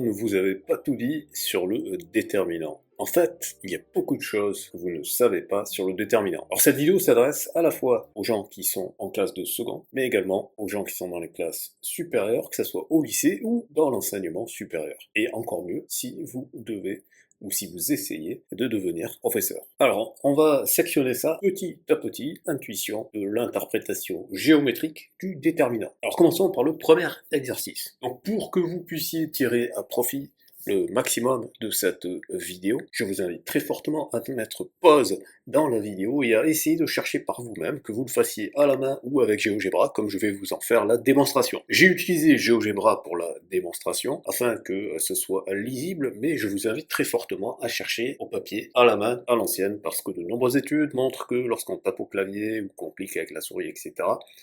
ne vous avez pas tout dit sur le déterminant. En fait, il y a beaucoup de choses que vous ne savez pas sur le déterminant. Alors cette vidéo s'adresse à la fois aux gens qui sont en classe de seconde, mais également aux gens qui sont dans les classes supérieures, que ce soit au lycée ou dans l'enseignement supérieur. Et encore mieux, si vous devez ou si vous essayez de devenir professeur. Alors, on va sectionner ça petit à petit, intuition de l'interprétation géométrique du déterminant. Alors commençons par le premier exercice. Donc pour que vous puissiez tirer à profit le maximum de cette vidéo, je vous invite très fortement à mettre pause dans la vidéo et à essayer de chercher par vous-même, que vous le fassiez à la main ou avec GeoGebra, comme je vais vous en faire la démonstration. J'ai utilisé GeoGebra pour la démonstration, afin que ce soit lisible, mais je vous invite très fortement à chercher au papier, à la main, à l'ancienne, parce que de nombreuses études montrent que lorsqu'on tape au clavier ou qu'on clique avec la souris, etc.,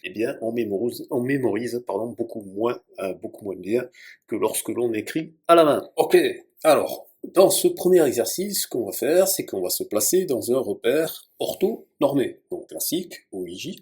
eh bien, on mémorise beaucoup moins bien que lorsque l'on écrit à la main. Ok, alors, dans ce premier exercice, ce qu'on va faire, c'est qu'on va se placer dans un repère orthonormé, donc classique, OIJ.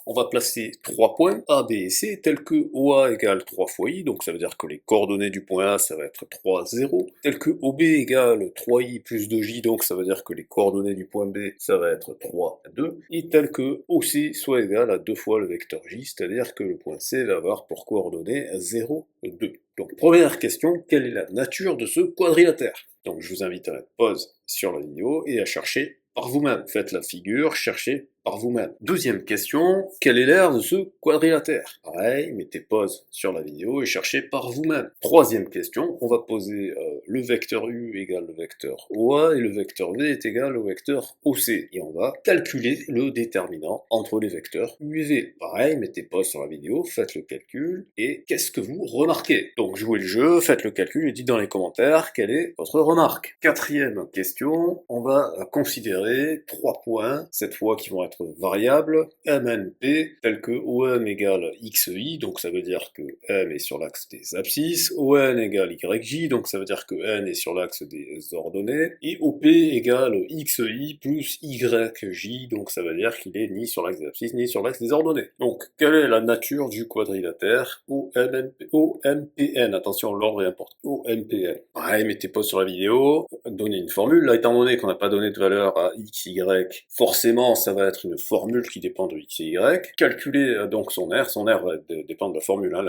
On va placer 3 points A, B et C, tels que OA égale 3 fois I, donc ça veut dire que les coordonnées du point A, ça va être 3, 0, tel que OB égale 3I plus 2J, donc ça veut dire que les coordonnées du point B, ça va être 3, 2, et tel que OC soit égal à 2 fois le vecteur J, c'est-à-dire que le point C va avoir pour coordonnées 0, 2. Donc première question, quelle est la nature de ce quadrilatère? Donc je vous invite à mettre pause sur la vidéo et à chercher par vous-même. Faites la figure, cherchez par vous-même. Deuxième question, quel est l'aire de ce quadrilatère? Pareil, mettez pause sur la vidéo et cherchez par vous-même. Troisième question, on va poser le vecteur U égale le vecteur OA et le vecteur V est égal au vecteur OC. Et on va calculer le déterminant entre les vecteurs U et V. Pareil, mettez pause sur la vidéo, faites le calcul et qu'est-ce que vous remarquez? Donc jouez le jeu, faites le calcul et dites dans les commentaires quelle est votre remarque. Quatrième question, on va considérer 3 points, cette fois qui vont être variables, MNP, tels que OM égale XI, donc ça veut dire que M est sur l'axe des abscisses, ON égale YJ, donc ça veut dire que N est sur l'axe des ordonnées, et OP égale XI plus YJ, donc ça veut dire qu'il est ni sur l'axe des abscisses, ni sur l'axe des ordonnées. Donc, quelle est la nature du quadrilatère OMPN? Attention, l'ordre est important. OMPN. Pareil, mettez pause sur la vidéo, donnez une formule. Là, étant donné qu'on n'a pas donné de valeur à x, y, forcément, ça va être une formule qui dépend de x et y. Calculez donc son R. Son R va dépendre de la formule. Hein.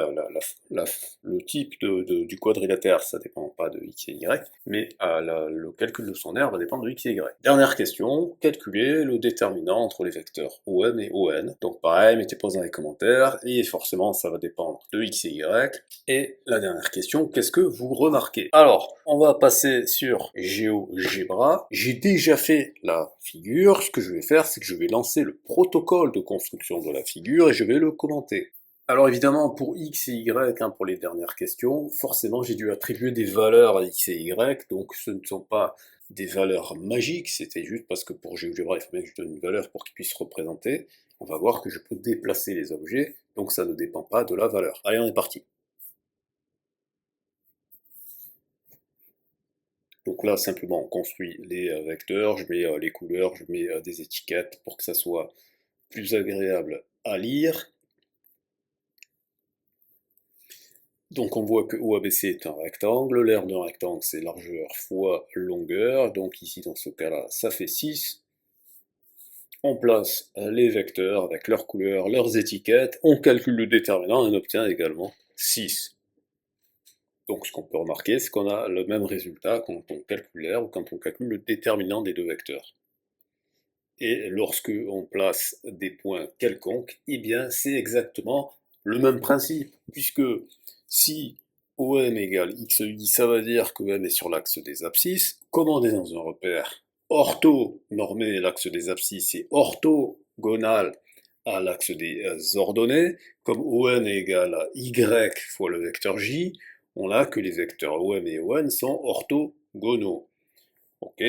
Le type du quadrilatère, ça dépend pas de x et y, mais le calcul de son R va dépendre de x et y. Dernière question, calculez le déterminant entre les vecteurs OM et ON. Donc pareil, mettez pause dans les commentaires, et forcément, ça va dépendre de x et y. Et la dernière question, qu'est-ce que vous remarquez? Alors, on va passer sur GeoGebra. J'ai déjà fait la figure. Ce que je vais faire, c'est que je vais lancer le protocole de construction de la figure et je vais le commenter. Alors évidemment, pour x et y, pour les dernières questions, forcément j'ai dû attribuer des valeurs à x et y, donc ce ne sont pas des valeurs magiques, c'était juste parce que pour GeoGebra, il faut bien que je donne une valeur pour qu'il puisse représenter. On va voir que je peux déplacer les objets, donc ça ne dépend pas de la valeur. Allez, on est parti. Donc là, simplement, on construit les vecteurs, je mets les couleurs, je mets des étiquettes pour que ça soit plus agréable à lire. Donc on voit que OABC est un rectangle, l'aire d'un rectangle c'est largeur fois longueur, donc ici dans ce cas-là ça fait 6. On place les vecteurs avec leurs couleurs, leurs étiquettes, on calcule le déterminant et on obtient également 6. Donc ce qu'on peut remarquer, c'est qu'on a le même résultat quand on calcule l'aire ou quand on calcule le déterminant des deux vecteurs. Et lorsque on place des points quelconques, eh bien c'est exactement le même principe, puisque si OM égale XI, ça veut dire que M est sur l'axe des abscisses. Comme on est dans un repère orthonormé, l'axe des abscisses est orthogonal à l'axe des ordonnées, comme ON est égal à Y fois le vecteur J, on a que les vecteurs OM et ON sont orthogonaux. Ok?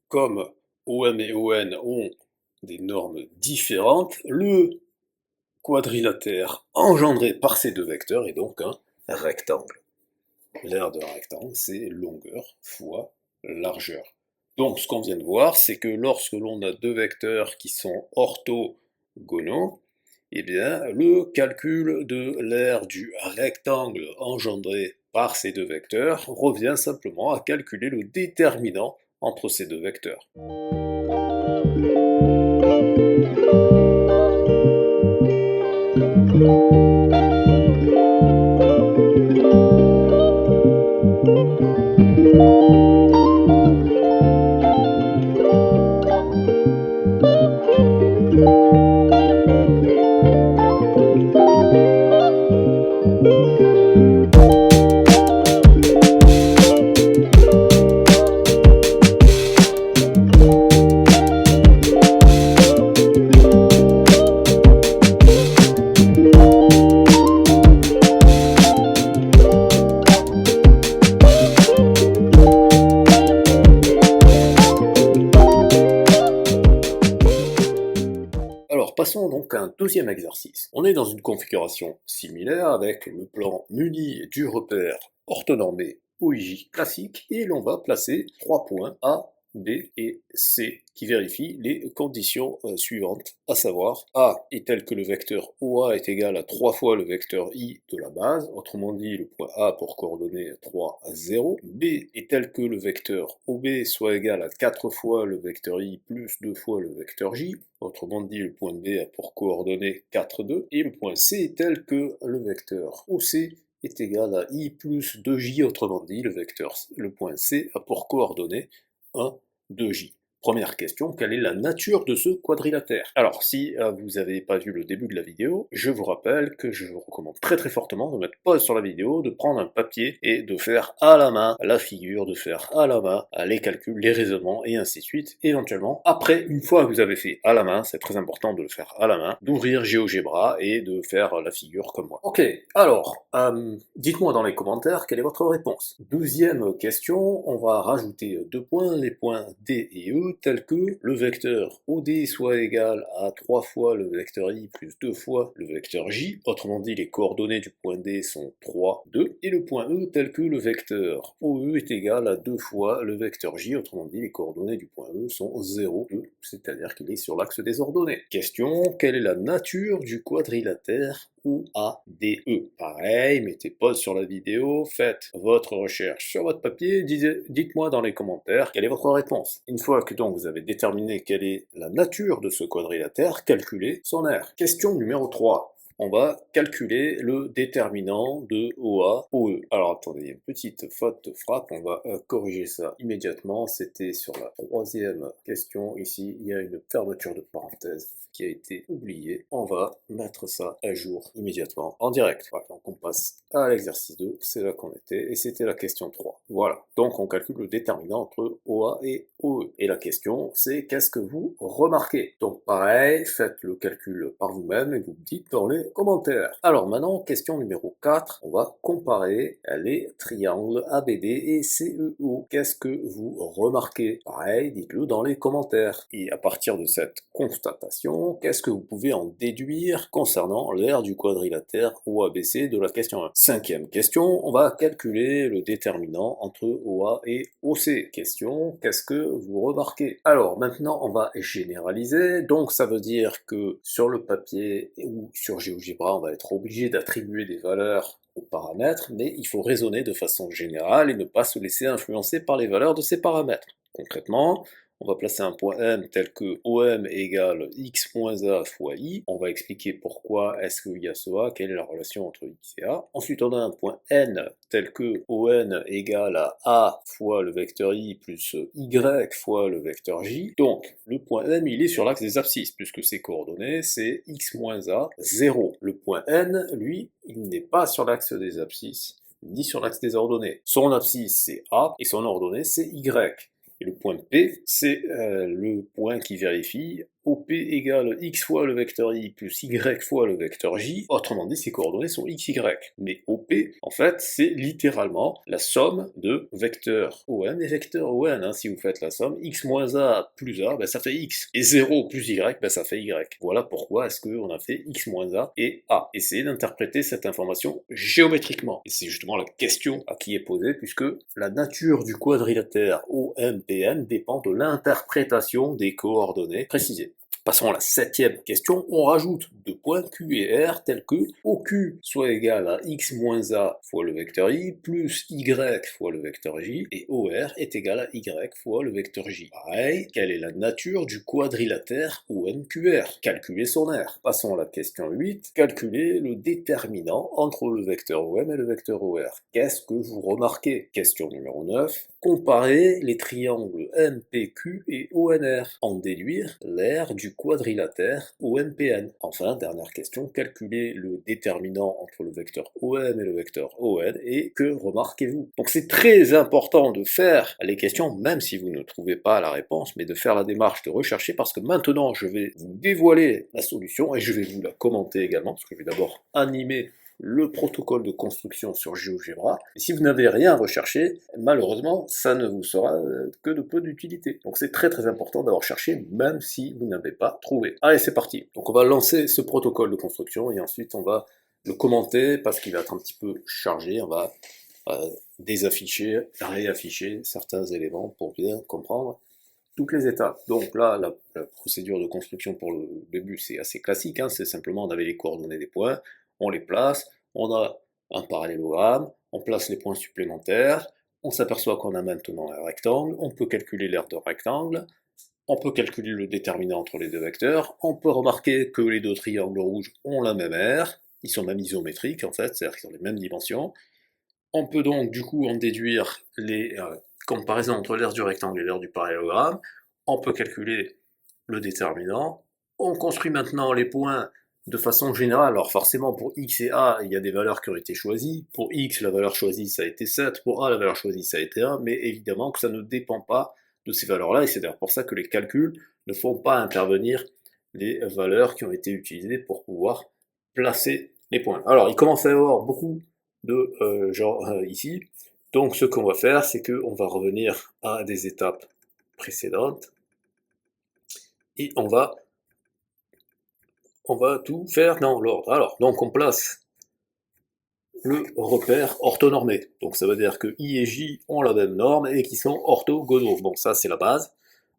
Comme OM et ON ont des normes différentes, le quadrilatère engendré par ces deux vecteurs est donc un rectangle. L'aire d'un rectangle, c'est longueur fois largeur. Donc ce qu'on vient de voir, c'est que lorsque l'on a deux vecteurs qui sont orthogonaux, eh bien, le calcul de l'aire du rectangle engendré par ces deux vecteurs revient simplement à calculer le déterminant entre ces deux vecteurs. Alors passons donc à un deuxième exercice. On est dans une configuration similaire avec le plan muni du repère orthonormé OIJ classique et l'on va placer 3 points A, B et C qui vérifient les conditions suivantes, à savoir A est tel que le vecteur OA est égal à 3 fois le vecteur I de la base, autrement dit le point A pour coordonnées 3, 0. B est tel que le vecteur OB soit égal à 4 fois le vecteur I plus 2 fois le vecteur J, autrement dit le point B a pour coordonnées 4, 2. Et le point C est tel que le vecteur OC est égal à I plus 2J, autrement dit le point C a pour coordonnées 1, 2J. Première question, quelle est la nature de ce quadrilatère? Alors, si vous n'avez pas vu le début de la vidéo, je vous rappelle que je vous recommande très fortement de mettre pause sur la vidéo, de prendre un papier et de faire à la main la figure, de faire à la main les calculs, les raisonnements et ainsi de suite. Éventuellement, après, une fois que vous avez fait à la main, c'est très important de le faire à la main, d'ouvrir GeoGebra et de faire la figure comme moi. Ok, alors, dites-moi dans les commentaires quelle est votre réponse. Deuxième question, on va rajouter 2 points, les points D et E, tel que le vecteur OD soit égal à 3 fois le vecteur I plus 2 fois le vecteur J, autrement dit les coordonnées du point D sont 3, 2, et le point E tel que le vecteur OE est égal à 2 fois le vecteur J, autrement dit les coordonnées du point E sont 0, 2, c'est-à-dire qu'il est sur l'axe des ordonnées. Question, quelle est la nature du quadrilatère OADE? Pareil, mettez pause sur la vidéo, faites votre recherche sur votre papier, dites-moi dans les commentaires quelle est votre réponse. Une fois que donc vous avez déterminé quelle est la nature de ce quadrilatère, calculez son aire. Question numéro 3. On va calculer le déterminant de OA-OE. Alors attendez, il y a une petite faute de frappe, on va corriger ça immédiatement. C'était sur la troisième question. Ici, il y a une fermeture de parenthèse qui a été oubliée. On va mettre ça à jour immédiatement en direct. Voilà, donc on passe à l'exercice 2, c'est là qu'on était, et c'était la question 3. Voilà, donc on calcule le déterminant entre OA et OE. Et la question, c'est qu'est-ce que vous remarquez? Donc pareil, faites le calcul par vous-même et vous me dites dans les commentaires. Alors maintenant, question numéro 4, on va comparer les triangles ABD et CEO. Qu'est-ce que vous remarquez? Pareil, dites-le dans les commentaires. Et à partir de cette constatation, qu'est-ce que vous pouvez en déduire concernant l'aire du quadrilatère OABC de la question 1? Cinquième question, on va calculer le déterminant entre OA et OC. Question, qu'est-ce que vous remarquez? Alors maintenant, on va généraliser, donc ça veut dire que sur le papier ou sur GeoGebra, on va être obligé d'attribuer des valeurs aux paramètres, mais il faut raisonner de façon générale et ne pas se laisser influencer par les valeurs de ces paramètres. Concrètement, on va placer un point M tel que OM égale x moins A fois I. On va expliquer pourquoi est-ce qu'il y a ce A, quelle est la relation entre x et A. Ensuite, on a un point N tel que ON égale à A fois le vecteur I plus Y fois le vecteur J. Donc, le point M, il est sur l'axe des abscisses, puisque ses coordonnées, c'est x moins A, 0. Le point N, lui, il n'est pas sur l'axe des abscisses, ni sur l'axe des ordonnées. Son abscisse, c'est A, et son ordonnée, c'est Y. Et le point P, c'est le point qui vérifie OP égale x fois le vecteur I plus y fois le vecteur J, autrement dit, ses coordonnées sont x, y. Mais OP, en fait, c'est littéralement la somme de vecteurs OM et vecteurs ON. Hein. Si vous faites la somme, x moins A plus A, ben, ça fait x. Et 0 plus y, ben, ça fait y. Voilà pourquoi est-ce qu'on a fait x moins A et A. Essayez d'interpréter cette information géométriquement. Et c'est justement la question à qui est posée, puisque la nature du quadrilatère OMPN dépend de l'interprétation des coordonnées précisées. Passons à la septième question, on rajoute deux points Q et R tels que OQ soit égal à x moins a fois le vecteur i plus y fois le vecteur j et OR est égal à y fois le vecteur j. Pareil, quelle est la nature du quadrilatère OMQR? Calculez son R. Passons à la question 8, calculez le déterminant entre le vecteur OM et le vecteur OR. Qu'est-ce que vous remarquez? Question numéro 9, comparez les triangles MPQ et ONR. En déduire l'aire du quadrilatère OMPN. Enfin, dernière question, calculez le déterminant entre le vecteur OM et le vecteur ON et que remarquez-vous? Donc c'est très important de faire les questions, même si vous ne trouvez pas la réponse, mais de faire la démarche de rechercher parce que maintenant je vais vous dévoiler la solution et je vais vous la commenter également, parce que je vais d'abord animer le protocole de construction sur GeoGebra. Et si vous n'avez rien recherché, malheureusement, ça ne vous sera que de peu d'utilité. Donc c'est très très important d'avoir cherché, même si vous n'avez pas trouvé. Allez, c'est parti. Donc on va lancer ce protocole de construction et ensuite on va le commenter parce qu'il va être un petit peu chargé. On va désafficher, réafficher certains éléments pour bien comprendre toutes les étapes. Donc là, la procédure de construction pour le début, c'est assez classique, hein, c'est simplement on avait les coordonnées des points, on les place, on a un parallélogramme, on place les points supplémentaires, on s'aperçoit qu'on a maintenant un rectangle, on peut calculer l'aire de rectangle, on peut calculer le déterminant entre les deux vecteurs, on peut remarquer que les deux triangles rouges ont la même aire, ils sont même isométriques en fait, c'est-à-dire qu'ils ont les mêmes dimensions. On peut donc du coup en déduire les comparaisons entre l'aire du rectangle et l'aire du parallélogramme. On peut calculer le déterminant. On construit maintenant les points de façon générale. Alors forcément pour x et a, il y a des valeurs qui ont été choisies. Pour x, la valeur choisie, ça a été 7. Pour a, la valeur choisie, ça a été 1. Mais évidemment que ça ne dépend pas de ces valeurs-là. Et c'est d'ailleurs pour ça que les calculs ne font pas intervenir les valeurs qui ont été utilisées pour pouvoir placer les points. Alors il commence à y avoir beaucoup de genre ici. Donc ce qu'on va faire, c'est qu'on va revenir à des étapes précédentes et on va tout faire dans l'ordre. Alors, donc on place le repère orthonormé. Donc ça veut dire que I et J ont la même norme et qui sont orthogonaux. Bon, ça c'est la base.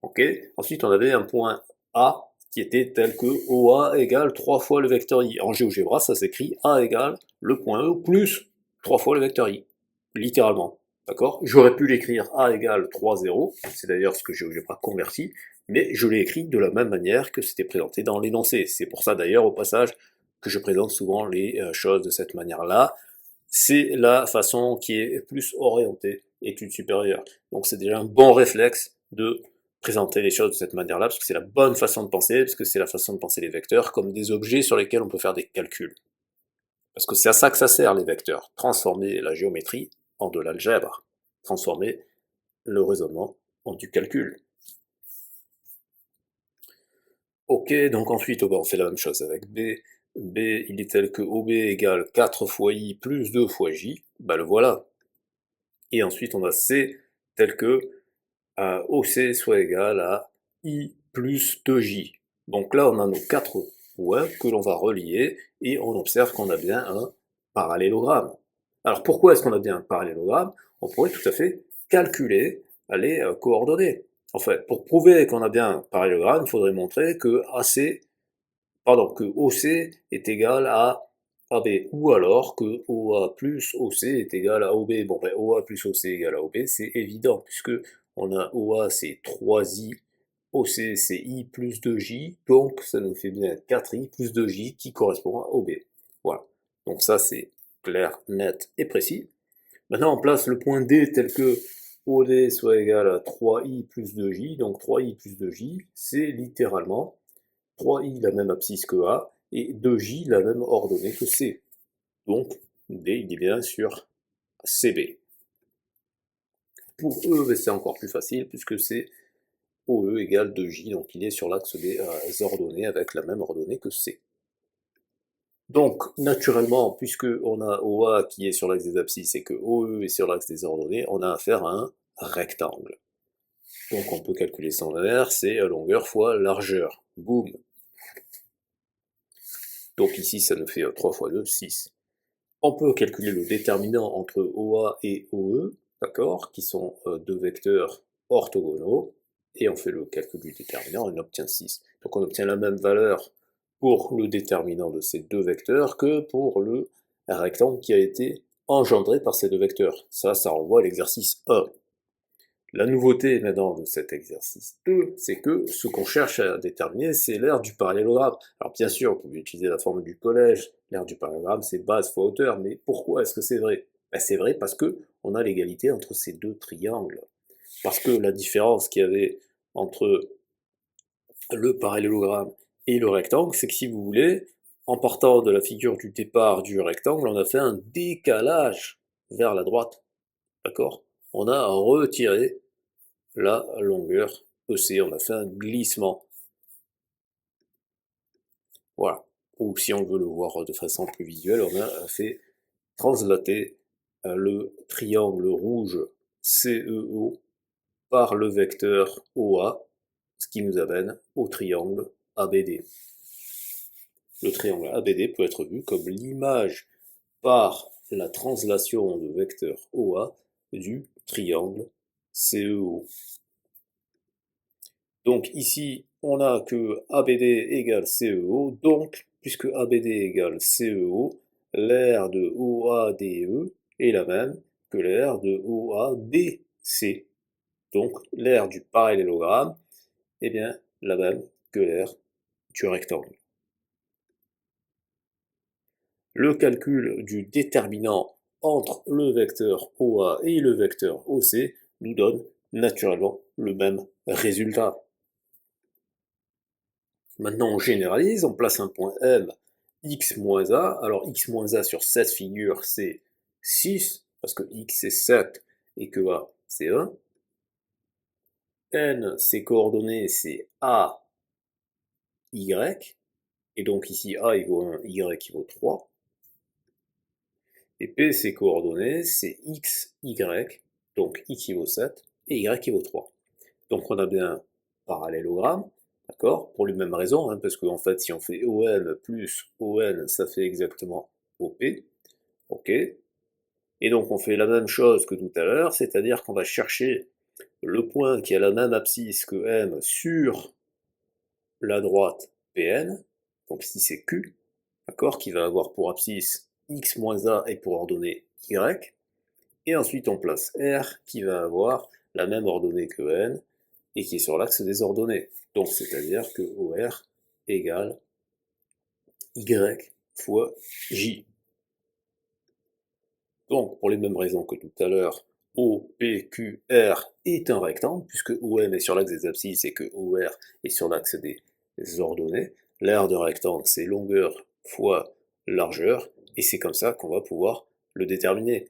Ok. Ensuite, on avait un point A qui était tel que OA égale 3 fois le vecteur I. En GeoGebra, ça s'écrit A égale le point E plus 3 fois le vecteur I. Littéralement. D'accord? J'aurais pu l'écrire A égale 3, 0. C'est d'ailleurs ce que GeoGebra converti. Mais je l'ai écrit de la même manière que c'était présenté dans l'énoncé. C'est pour ça d'ailleurs, au passage, que je présente souvent les choses de cette manière-là. C'est la façon qui est plus orientée études supérieures. Donc c'est déjà un bon réflexe de présenter les choses de cette manière-là, parce que c'est la bonne façon de penser, parce que c'est la façon de penser les vecteurs comme des objets sur lesquels on peut faire des calculs. Parce que c'est à ça que ça sert les vecteurs, transformer la géométrie en de l'algèbre, transformer le raisonnement en du calcul. Ok, donc ensuite on fait la même chose avec B. B, il est tel que OB égale 4 fois I plus 2 fois J, bah le voilà. Et ensuite on a C tel que OC soit égal à I plus 2J. Donc là on a nos 4 points que l'on va relier et on observe qu'on a bien un parallélogramme. Alors pourquoi est-ce qu'on a bien un parallélogramme? On pourrait tout à fait calculer les coordonnées. En fait, pour prouver qu'on a bien un parallélogramme, il faudrait montrer que que OC est égal à AB, ou alors que OA plus OC est égal à OB. Bon, ben, OA plus OC égale à OB, c'est évident, puisque on a OA c'est 3I, OC c'est I plus 2J, donc ça nous fait bien 4I plus 2J qui correspond à OB. Voilà, donc ça c'est clair, net et précis. Maintenant on place le point D tel que OD soit égal à 3I plus 2J, donc 3I plus 2J, c'est littéralement 3i la même abscisse que A, et 2j la même ordonnée que C. Donc, D, il est bien sur CB. Pour E, c'est encore plus facile, puisque c'est OE égale 2j, donc il est sur l'axe des ordonnées avec la même ordonnée que C. Donc, naturellement, puisque on a OA qui est sur l'axe des abscisses et que OE est sur l'axe des ordonnées, on a affaire à un rectangle. Donc on peut calculer son R, c'est longueur fois largeur. Boum. Donc ici, ça nous fait 3 fois 2, 6. On peut calculer le déterminant entre OA et OE, d'accord, qui sont deux vecteurs orthogonaux, et on fait le calcul du déterminant et on obtient 6. Donc on obtient la même valeur pour le déterminant de ces deux vecteurs que pour le rectangle qui a été engendré par ces deux vecteurs. Ça renvoie à l'exercice 1. La nouveauté maintenant de cet exercice 2, c'est que ce qu'on cherche à déterminer, c'est l'aire du parallélogramme. Alors bien sûr, vous pouvez utiliser la formule du collège, l'aire du parallélogramme c'est base fois hauteur, mais pourquoi est-ce que c'est vrai? Ben, c'est vrai parce que on a l'égalité entre ces deux triangles. Parce que la différence qu'il y avait entre le parallélogramme et le rectangle, c'est que si vous voulez, en partant de la figure du départ du rectangle, on a fait un décalage vers la droite. D'accord? On a retiré la longueur EC, on a fait un glissement. Voilà. Ou si on veut le voir de façon plus visuelle, on a fait translater le triangle rouge CEO par le vecteur OA, ce qui nous amène au triangle ABD. Le triangle ABD peut être vu comme l'image par la translation de vecteur OA du triangle CEO. Donc ici, on a que ABD égale CEO, donc puisque ABD égale CEO, l'aire de OADE est la même que l'aire de OABC. Donc l'aire du parallélogramme est bien la même que l'aire du rectangle. Le calcul du déterminant entre le vecteur OA et le vecteur OC nous donne naturellement le même résultat. Maintenant on généralise, on place un point M, x moins a. Alors x moins a sur cette figure c'est 6, parce que x c'est 7 et que a c'est 1. N, ses coordonnées c'est a, y, et donc ici a il vaut 1, y il vaut 3. Et P, ses coordonnées, c'est x, y, donc x vaut 7, et y vaut 3. Donc on a bien un parallélogramme, d'accord, pour les mêmes raisons, hein, parce qu'en fait, si on fait OM plus ON, ça fait exactement OP, ok. Et donc on fait la même chose que tout à l'heure, c'est-à-dire qu'on va chercher le point qui a la même abscisse que M sur la droite PN, donc ici c'est Q, d'accord, qui va avoir pour abscisse x moins a et pour ordonnée y, et ensuite on place R qui va avoir la même ordonnée que N et qui est sur l'axe des ordonnées. Donc c'est-à-dire que OR égale Y fois J. Donc pour les mêmes raisons que tout à l'heure, OPQR est un rectangle, puisque OM est sur l'axe des abscisses et que OR est sur l'axe des ordonnées. L'aire d'un rectangle, c'est longueur fois largeur, et c'est comme ça qu'on va pouvoir le déterminer.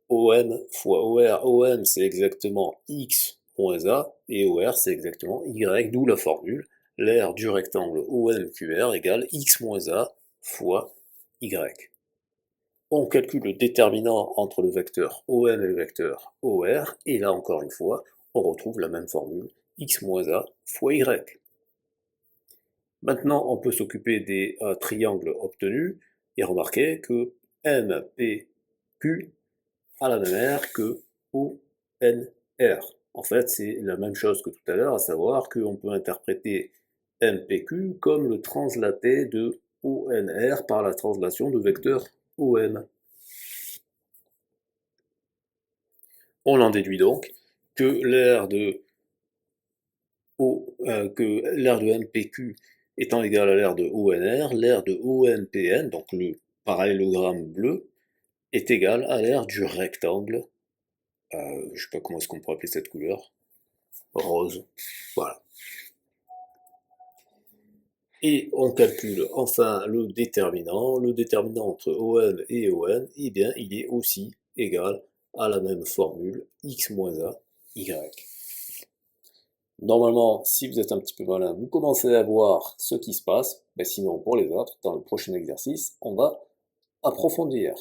OM fois OR, OM c'est exactement X moins A, et OR c'est exactement Y, d'où la formule, l'aire du rectangle OMQR égale X moins A fois Y. On calcule le déterminant entre le vecteur OM et le vecteur OR, et là encore une fois, on retrouve la même formule, X moins A fois Y. Maintenant, on peut s'occuper des triangles obtenus, et remarquer que MPQ a la même aire que ONR. En fait, c'est la même chose que tout à l'heure, à savoir qu'on peut interpréter MPQ comme le translaté de ONR par la translation de vecteur OM. On en déduit donc que l'aire de MPQ étant égale à l'aire de ONR, l'aire de OMPN, donc le parallélogramme bleu, est égal à l'aire du rectangle, je sais pas comment est-ce qu'on pourrait appeler cette couleur, rose, voilà. Et on calcule enfin le déterminant entre OM et ON, et bien il est aussi égal à la même formule, x moins a, y. Normalement, si vous êtes un petit peu malin, vous commencez à voir ce qui se passe, mais sinon pour les autres, dans le prochain exercice, on va approfondir.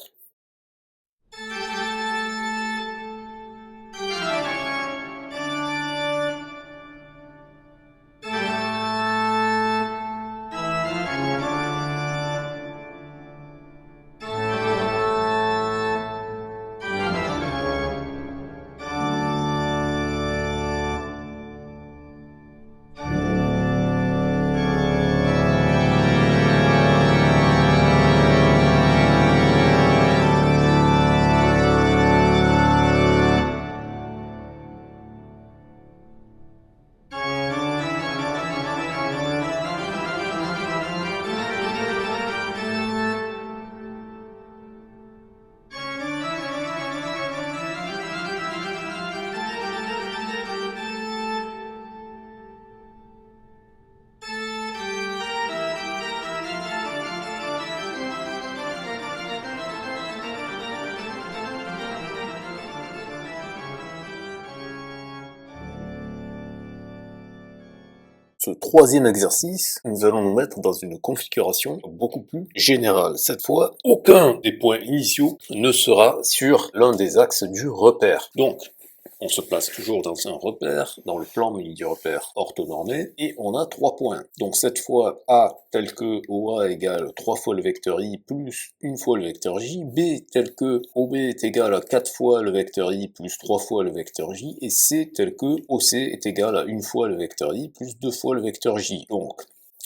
ce troisième exercice, nous allons nous mettre dans une configuration beaucoup plus générale. Cette fois, aucun des points initiaux ne sera sur l'un des axes du repère. Donc, on se place toujours dans un repère, dans le plan mini du repère orthonormé, et on a 3 points. Donc cette fois, A tel que OA égale 3 fois le vecteur I plus 1 fois le vecteur J, B tel que OB est égal à 4 fois le vecteur I plus 3 fois le vecteur J, et C tel que OC est égal à 1 fois le vecteur I plus 2 fois le vecteur J. Donc,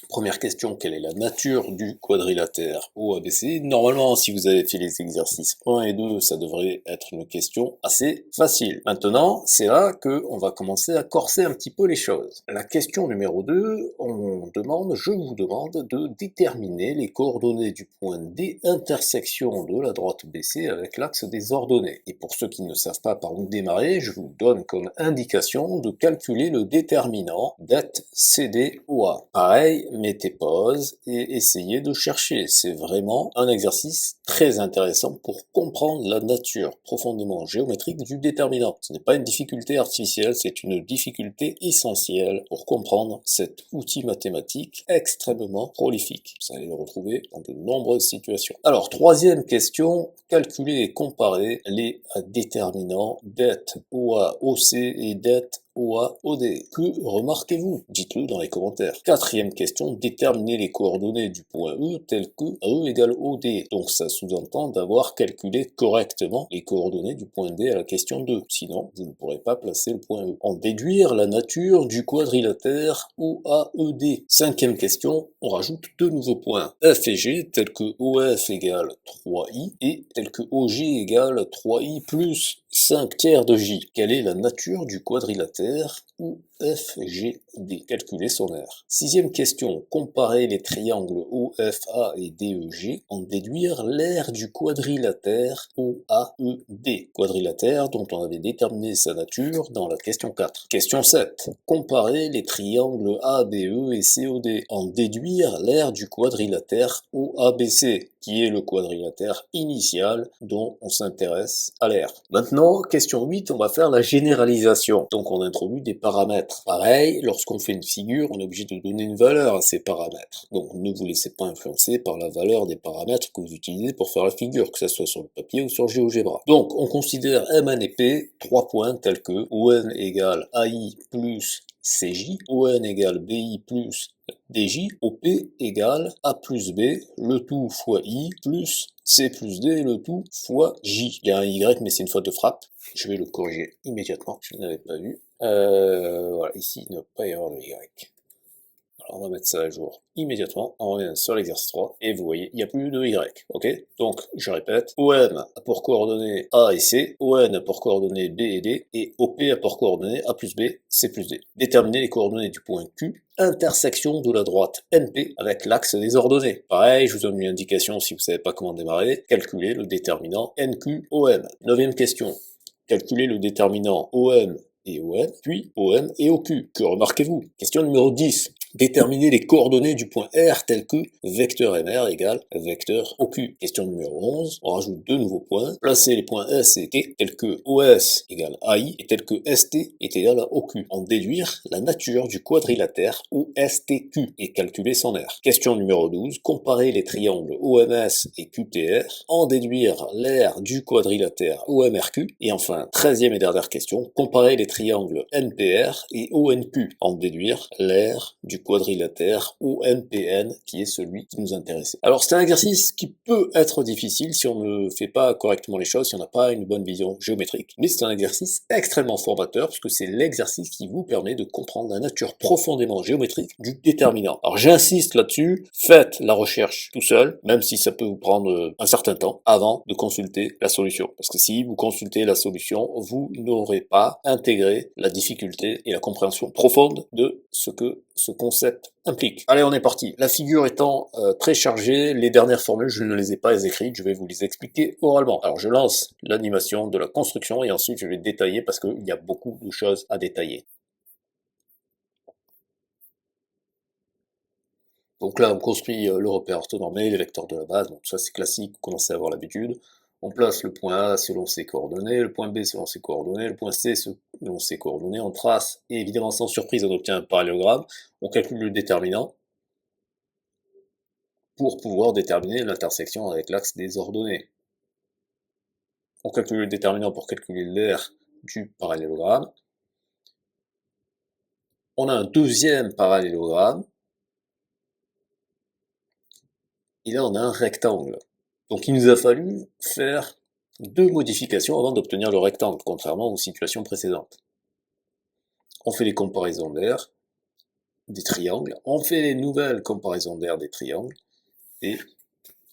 première question, quelle est la nature du quadrilatère OABC? Normalement, si vous avez fait les exercices 1 et 2, ça devrait être une question assez facile. Maintenant, c'est là qu'on va commencer à corser un petit peu les choses. La question numéro 2, je vous demande de déterminer les coordonnées du point D intersection de la droite BC avec l'axe des ordonnées. Et pour ceux qui ne savent pas par où démarrer, je vous donne comme indication de calculer le déterminant det CDOA. Pareil, mettez pause et essayez de chercher. C'est vraiment un exercice très intéressant pour comprendre la nature profondément géométrique du déterminant. Ce n'est pas une difficulté artificielle, c'est une difficulté essentielle pour comprendre cet outil mathématique extrêmement prolifique. Vous allez le retrouver dans de nombreuses situations. Alors, troisième question, calculer et comparer les déterminants det OA OC et det OA OD. Que remarquez-vous? Dites-le dans les commentaires. Quatrième question, déterminer les coordonnées du point E tel que E égale OD. Donc ça sous-entend d'avoir calculé correctement les coordonnées du point D à la question 2. Sinon, vous ne pourrez pas placer le point E. En déduire la nature du quadrilatère OAED. Cinquième question, on rajoute deux nouveaux points. F et G tel que OF égale 3i et tel que OG égale 3i plus 5 tiers de J. Quelle est la nature du quadrilatère OFGD? Calculer son aire. Sixième question. Comparer les triangles OFA et DEG, en déduire l'aire du quadrilatère OAED. Quadrilatère dont on avait déterminé sa nature dans la question 4. Question 7. Comparer les triangles ABE et COD, en déduire l'aire du quadrilatère OABC, qui est le quadrilatère initial dont on s'intéresse à l'aire. Maintenant, question 8, on va faire la généralisation. Donc on introduit des paramètres. Pareil, lorsqu'on fait une figure, on est obligé de donner une valeur à ces paramètres. Donc ne vous laissez pas influencer par la valeur des paramètres que vous utilisez pour faire la figure, que ce soit sur le papier ou sur GeoGebra. Donc on considère Mn et P, 3 points tels que ON égale AI plus CJ, ON égale BI plus DJ, OP égale A plus B, le tout fois I, plus C plus D, le tout fois J. Il y a un Y, mais c'est une faute de frappe. Je vais le corriger immédiatement, je ne l'avais pas vu. Voilà, ici, il ne va pas y avoir de Y. Alors, on va mettre ça à jour immédiatement. On revient sur l'exercice 3, et vous voyez, il n'y a plus de Y, ok? Donc, je répète, OM a pour coordonnées A et C, ON a pour coordonnées B et D, et OP a pour coordonnées A plus B, C plus D. Déterminer les coordonnées du point Q, intersection de la droite NP avec l'axe des ordonnées. Pareil, je vous donne une indication si vous ne savez pas comment démarrer. Calculer le déterminant NQOM. Neuvième question. Calculer le déterminant OM et ON, puis OM et OQ. Que remarquez-vous? Question numéro 10. Déterminer les coordonnées du point R tel que vecteur MR égale vecteur OQ. Question numéro 11, on rajoute deux nouveaux points. Placer les points S et T tels que OS égale AI et tel que ST est égal à OQ. En déduire la nature du quadrilatère OSTQ et calculer son aire. Question numéro 12, comparer les triangles OMS et QTR. En déduire l'aire du quadrilatère OMRQ. Et enfin, 13e et dernière question, comparer les triangles NPR et ONQ. En déduire l'aire du quadrilatère ONPN, qui est celui qui nous intéressait. Alors c'est un exercice qui peut être difficile si on ne fait pas correctement les choses, si on n'a pas une bonne vision géométrique, mais c'est un exercice extrêmement formateur, puisque c'est l'exercice qui vous permet de comprendre la nature profondément géométrique du déterminant. Alors j'insiste là-dessus, faites la recherche tout seul, même si ça peut vous prendre un certain temps, avant de consulter la solution. Parce que si vous consultez la solution, vous n'aurez pas intégré la difficulté et la compréhension profonde de ce que ce concept implique. Allez, on est parti. La figure étant très chargée, les dernières formules, je ne les ai pas écrites, je vais vous les expliquer oralement. Alors, je lance l'animation de la construction et ensuite je vais détailler parce qu'il y a beaucoup de choses à détailler. Donc là, on construit le repère orthonormé, les vecteurs de la base, donc ça c'est classique, vous commencez à avoir l'habitude. On place le point A selon ses coordonnées, le point B selon ses coordonnées, le point C donc ces coordonnées, on trace, et évidemment sans surprise on obtient un parallélogramme, on calcule le déterminant pour pouvoir déterminer l'intersection avec l'axe des ordonnées. On calcule le déterminant pour calculer l'aire du parallélogramme. On a un deuxième parallélogramme, et là on a un rectangle. Donc il nous a fallu faire deux modifications avant d'obtenir le rectangle, contrairement aux situations précédentes. On fait les comparaisons d'aire des triangles, on fait les nouvelles comparaisons d'aire des triangles, et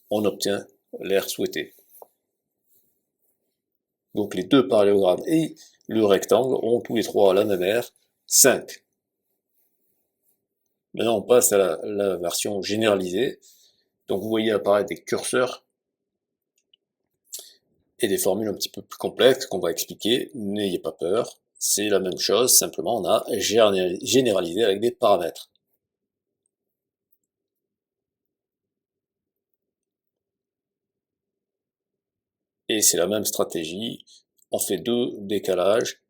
on obtient l'aire souhaitée. Donc les deux parallélogrammes et le rectangle ont tous les trois la même aire, 5. Maintenant on passe à la version généralisée. Donc vous voyez apparaître des curseurs et des formules un petit peu plus complexes qu'on va expliquer, n'ayez pas peur, c'est la même chose, simplement on a généralisé avec des paramètres. Et c'est la même stratégie, on fait deux décalages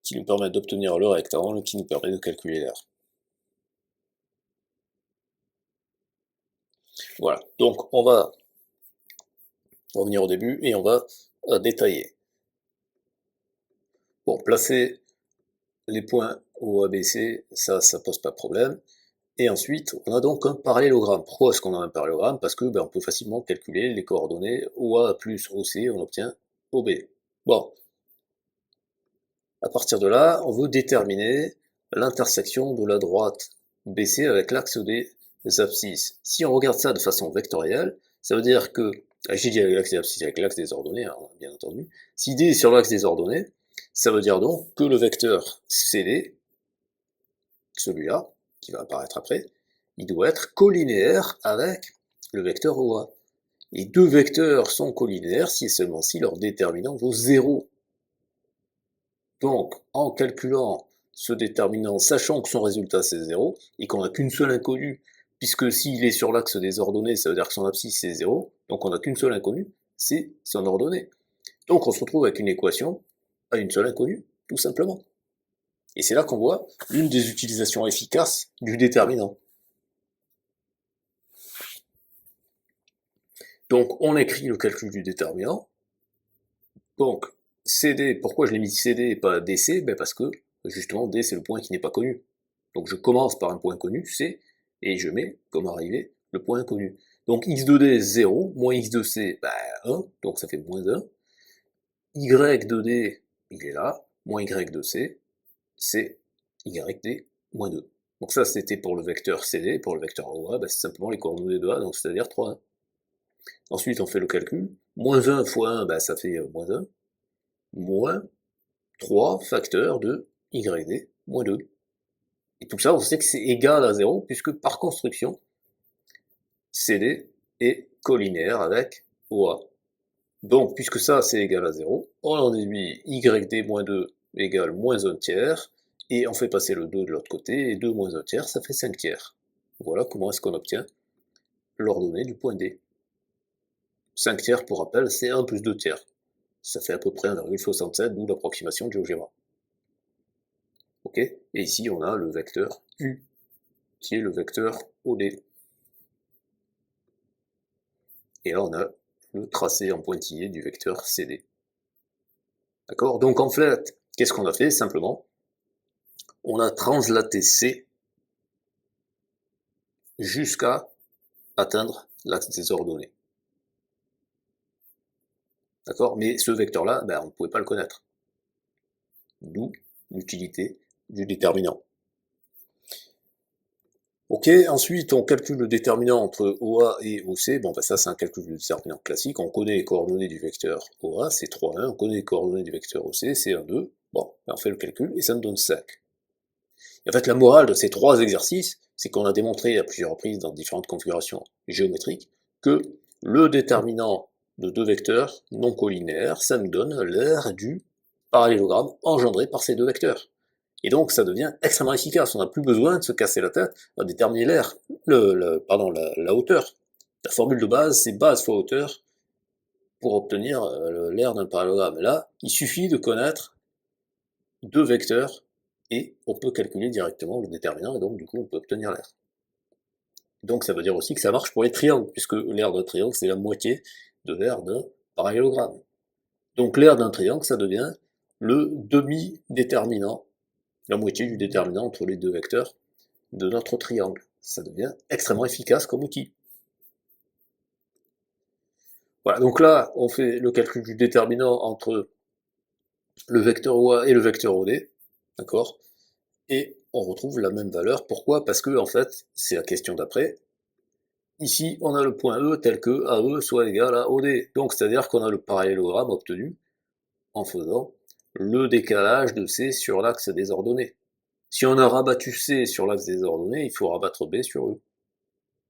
qui nous permettent d'obtenir le rectangle, qui nous permet de calculer l'aire. Voilà, donc on va revenir au début et on va détailler. Bon, placer les points au ABC, ça pose pas de problème. Et ensuite, on a donc un parallélogramme. Pourquoi est-ce qu'on a un parallélogramme? Parce que on peut facilement calculer les coordonnées OA plus OC, on obtient OB. Bon, à partir de là, on veut déterminer l'intersection de la droite BC avec l'axe des abscisses. Si on regarde ça de façon vectorielle, ça veut dire que, j'ai dit avec l'axe des abscisses, avec l'axe des ordonnées, hein, bien entendu, si D est sur l'axe des ordonnées, ça veut dire donc que le vecteur CD, celui-là, qui va apparaître après, il doit être collinéaire avec le vecteur OA. Et deux vecteurs sont collinéaires si et seulement si leur déterminant vaut 0. Donc, en calculant ce déterminant, sachant que son résultat c'est 0, et qu'on n'a qu'une seule inconnue, puisque s'il est sur l'axe des ordonnées, ça veut dire que son abscisse c'est 0, donc on n'a qu'une seule inconnue, c'est son ordonnée. Donc on se retrouve avec une équation à une seule inconnue, tout simplement. Et c'est là qu'on voit l'une des utilisations efficaces du déterminant. Donc on écrit le calcul du déterminant. Donc CD, pourquoi je l'ai mis CD et pas DC? Parce que justement D c'est le point qui n'est pas connu. Donc je commence par un point connu, C, et je mets comme arrivée le point inconnu. Donc x de D 0, moins x de C 1, donc ça fait moins 1. Y de D, il est là, moins y de C, c'est YD moins 2. Donc ça c'était pour le vecteur CD, pour le vecteur OA, c'est simplement les coordonnées de A, donc c'est-à-dire 3, 1. Ensuite on fait le calcul, moins 1 fois 1, ça fait moins 1, moins 3 facteurs de YD moins 2. Et tout ça on sait que c'est égal à 0, puisque par construction, CD est collinéaire avec OA. Donc puisque ça c'est égal à 0, on en déduit YD moins 2 égale moins 1 tiers, et on fait passer le 2 de l'autre côté, et 2 moins 1 tiers, ça fait 5 tiers. Voilà comment est-ce qu'on obtient l'ordonnée du point D. 5 tiers, pour rappel, c'est 1 plus 2 tiers. Ça fait à peu près 1,67, d'où l'approximation de GeoGebra. Ok? Et ici, on a le vecteur U, qui est le vecteur OD. Et là, on a le tracé en pointillé du vecteur CD. D'accord? Donc en fait, qu'est-ce qu'on a fait? Simplement, on a translaté C jusqu'à atteindre l'axe des ordonnées. D'accord? Mais ce vecteur-là, on ne pouvait pas le connaître. D'où l'utilité du déterminant. Ok, ensuite on calcule le déterminant entre OA et OC. Ça c'est un calcul de déterminant classique. On connaît les coordonnées du vecteur OA, c'est 3, 1. On connaît les coordonnées du vecteur OC, c'est 1, 2. On fait le calcul et ça nous donne 5. Et en fait, la morale de ces trois exercices, c'est qu'on a démontré à plusieurs reprises dans différentes configurations géométriques que le déterminant de deux vecteurs non collinéaires, ça nous donne l'aire du parallélogramme engendré par ces deux vecteurs. Et donc ça devient extrêmement efficace, on n'a plus besoin de se casser la tête à déterminer l'aire, la hauteur. La formule de base, c'est base fois hauteur pour obtenir l'aire d'un parallélogramme. Là, il suffit de connaître deux vecteurs et on peut calculer directement le déterminant et donc du coup on peut obtenir l'aire. Donc ça veut dire aussi que ça marche pour les triangles, puisque l'aire d'un triangle c'est la moitié de l'aire d'un parallélogramme. Donc l'aire d'un triangle ça devient le demi-déterminant, la moitié du déterminant entre les deux vecteurs de notre triangle. Ça devient extrêmement efficace comme outil. Voilà, donc là on fait le calcul du déterminant entre le vecteur OA et le vecteur OD, d'accord? Et on retrouve la même valeur. Pourquoi? Parce que, en fait, c'est la question d'après. Ici, on a le point E tel que AE soit égal à OD. Donc, c'est-à-dire qu'on a le parallélogramme obtenu en faisant le décalage de C sur l'axe des ordonnées. Si on a rabattu C sur l'axe des ordonnées, il faut rabattre B sur E.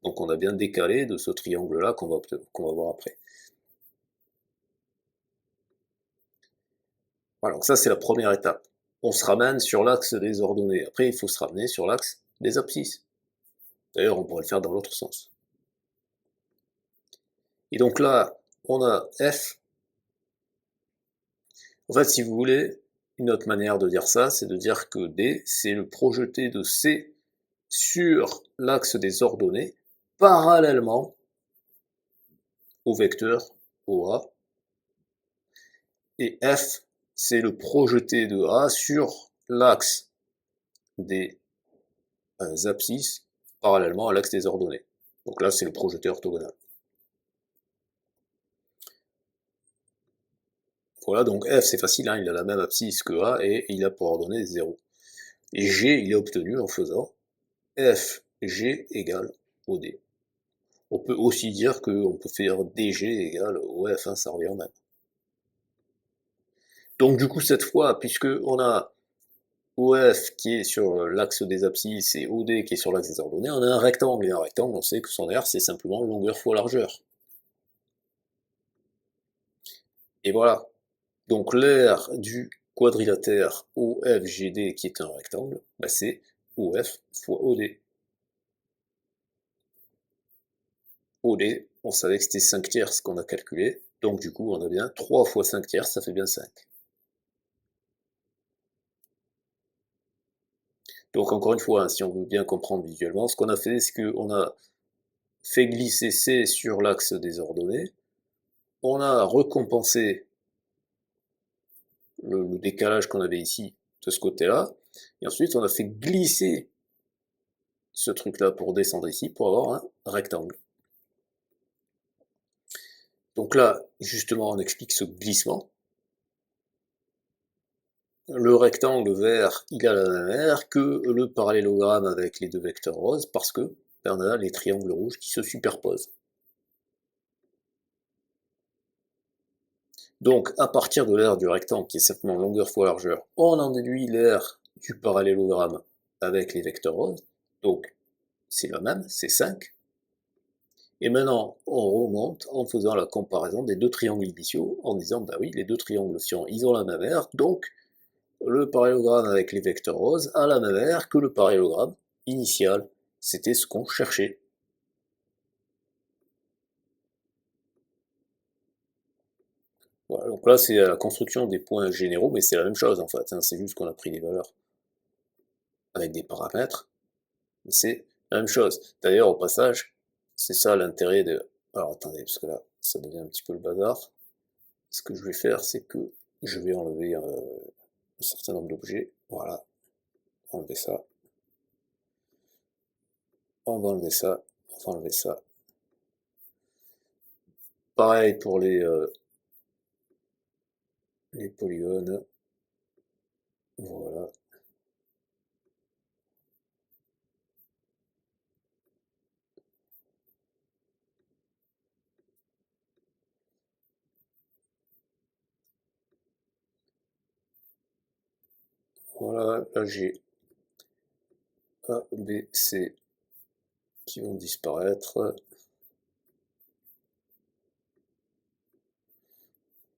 Donc, on a bien décalé de ce triangle-là qu'on va voir après. Voilà, donc ça, c'est la première étape. On se ramène sur l'axe des ordonnées. Après, il faut se ramener sur l'axe des abscisses. D'ailleurs, on pourrait le faire dans l'autre sens. Et donc là, on a F. En fait, si vous voulez, une autre manière de dire ça, c'est de dire que D, c'est le projeté de C sur l'axe des ordonnées, parallèlement au vecteur OA. Et F, c'est le projeté de A sur l'axe des abscisses, parallèlement à l'axe des ordonnées. Donc là, c'est le projeté orthogonal. Voilà, donc F, c'est facile, hein, il a la même abscisse que A et il a pour ordonnée 0. Et G, il est obtenu en faisant FG égale OD. On peut aussi dire qu'on peut faire DG égale OF, hein, ça revient au même. Donc du coup, cette fois, puisque on a OF qui est sur l'axe des abscisses et OD qui est sur l'axe des ordonnées, on a un rectangle, et un rectangle, on sait que son aire, c'est simplement longueur fois largeur. Et voilà. Donc l'aire du quadrilatère OFGD qui est un rectangle, bah c'est OF fois OD. OD, on savait que c'était 5 tiers ce qu'on a calculé, donc du coup on a bien 3 fois 5 tiers, ça fait bien 5. Donc encore une fois, hein, si on veut bien comprendre visuellement, ce qu'on a fait, c'est qu'on a fait glisser C sur l'axe des ordonnées, on a recompensé le décalage qu'on avait ici de ce côté-là, et ensuite on a fait glisser ce truc-là pour descendre ici, pour avoir un rectangle. Donc là, justement, on explique ce glissement. Le rectangle vert, il a la même aire que le parallélogramme avec les deux vecteurs roses, parce que on a les triangles rouges qui se superposent. Donc, à partir de l'aire du rectangle, qui est simplement longueur fois largeur, on en déduit l'aire du parallélogramme avec les vecteurs roses. Donc, c'est la même, c'est 5. Et maintenant, on remonte en faisant la comparaison des deux triangles initiaux, en disant, bah oui, les deux triangles, ils ont la même aire, donc le parallélogramme avec les vecteurs roses a la même aire que le parallélogramme initial. C'était ce qu'on cherchait. Voilà, donc là c'est la construction des points généraux, mais c'est la même chose en fait, hein, c'est juste qu'on a pris des valeurs avec des paramètres, mais c'est la même chose. D'ailleurs, au passage, c'est ça l'intérêt de... Alors attendez, parce que là, ça devient un petit peu le bazar. Ce que je vais faire, c'est que je vais enlever un certain nombre d'objets. Voilà, enlever ça. On va enlever ça, on va enlever ça. Pareil pour les polygones. Voilà. Voilà, là j'ai A, B, C qui vont disparaître.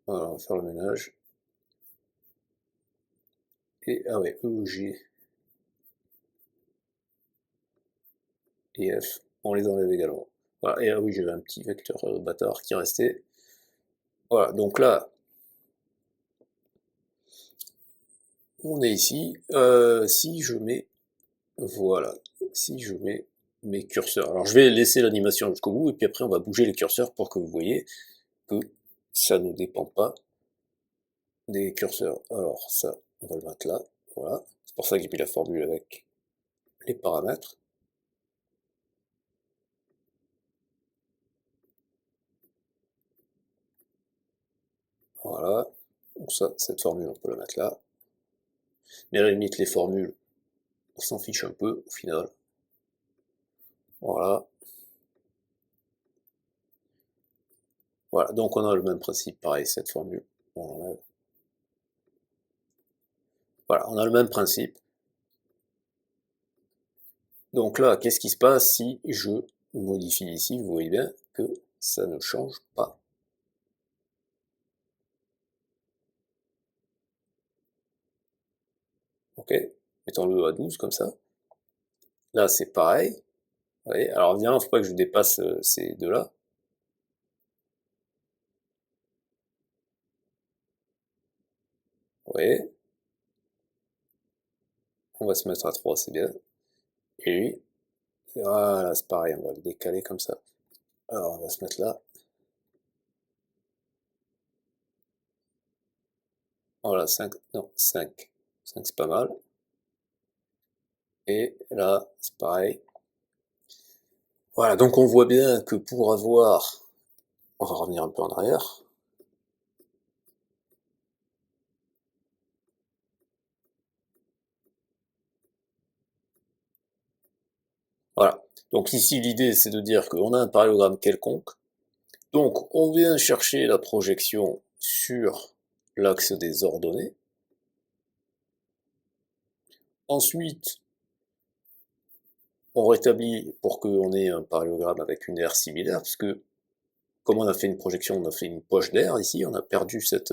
Voilà, on va faire le ménage. Et, ah ouais, E, G et F, on les enlève également. Voilà, et ah oui, j'avais un petit vecteur bâtard qui restait. Voilà, donc là, on est ici. Si je mets, voilà, si je mets mes curseurs. Alors je vais laisser l'animation jusqu'au bout, et puis après on va bouger les curseurs pour que vous voyez que ça ne dépend pas des curseurs. Alors ça, on va le mettre là, voilà. C'est pour ça que j'ai mis la formule avec les paramètres. Voilà. Donc ça, cette formule, on peut la mettre là. Mais à la limite, les formules, on s'en fiche un peu, au final. Voilà. Voilà, donc on a le même principe, pareil, cette formule, on enlève. Voilà, on a le même principe. Donc là, qu'est-ce qui se passe si je modifie ici? Vous voyez bien que ça ne change pas. Ok, mettons-le à 12 comme ça. Là, c'est pareil. Vous voyez, alors évidemment, il ne faut pas que je dépasse ces deux-là. Vous voyez, on va se mettre à 3, c'est bien. Et lui, voilà, c'est pareil, on va le décaler comme ça. Alors, on va se mettre là. Voilà, 5, non, 5. 5, c'est pas mal. Et là, c'est pareil. Voilà, donc on voit bien que pour avoir... On va revenir un peu en arrière. Voilà. Donc ici, l'idée, c'est de dire qu'on a un parallélogramme quelconque. Donc, on vient chercher la projection sur l'axe des ordonnées. Ensuite, on rétablit pour qu'on ait un parallélogramme avec une aire similaire, parce que comme on a fait une projection, on a fait une poche d'air ici, on a perdu cette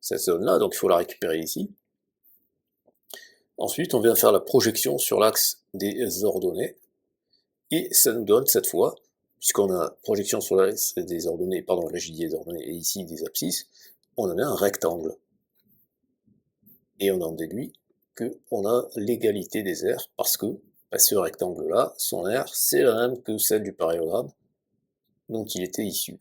zone-là, donc il faut la récupérer ici. Ensuite, on vient faire la projection sur l'axe des ordonnées, et ça nous donne cette fois, puisqu'on a projection sur l'axe des ordonnées, pardon, là j'ai dit des ordonnées, et ici des abscisses, on a bien un rectangle. Et on en déduit qu'on a l'égalité des aires, parce que ce rectangle-là, son aire, c'est la même que celle du parallélogramme dont il était issu.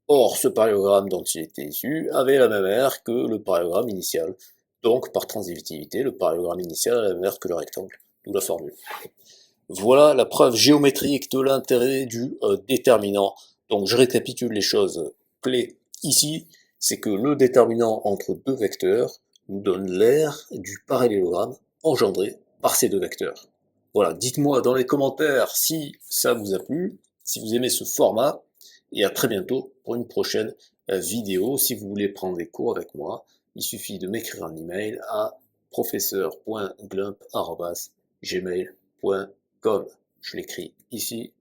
Or, ce parallélogramme dont il était issu avait la même aire que le parallélogramme initial. Donc, par transitivité, le parallélogramme initial a la même aire que le rectangle, d'où la formule. Voilà la preuve géométrique de l'intérêt du déterminant. Donc, je récapitule les choses clés ici, c'est que le déterminant entre deux vecteurs nous donne l'aire du parallélogramme engendré par ces deux vecteurs. Voilà, dites-moi dans les commentaires si ça vous a plu, si vous aimez ce format, et à très bientôt pour une prochaine vidéo. Si vous voulez prendre des cours avec moi, il suffit de m'écrire un email à professeur.glump@gmail.com. Je l'écris ici,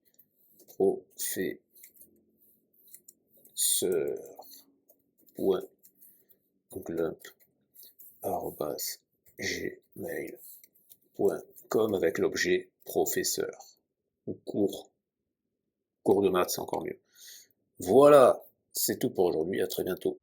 professeur.glump@gmail.com avec l'objet professeur ou cours de maths, c'est encore mieux. Voilà, c'est tout pour aujourd'hui, à très bientôt.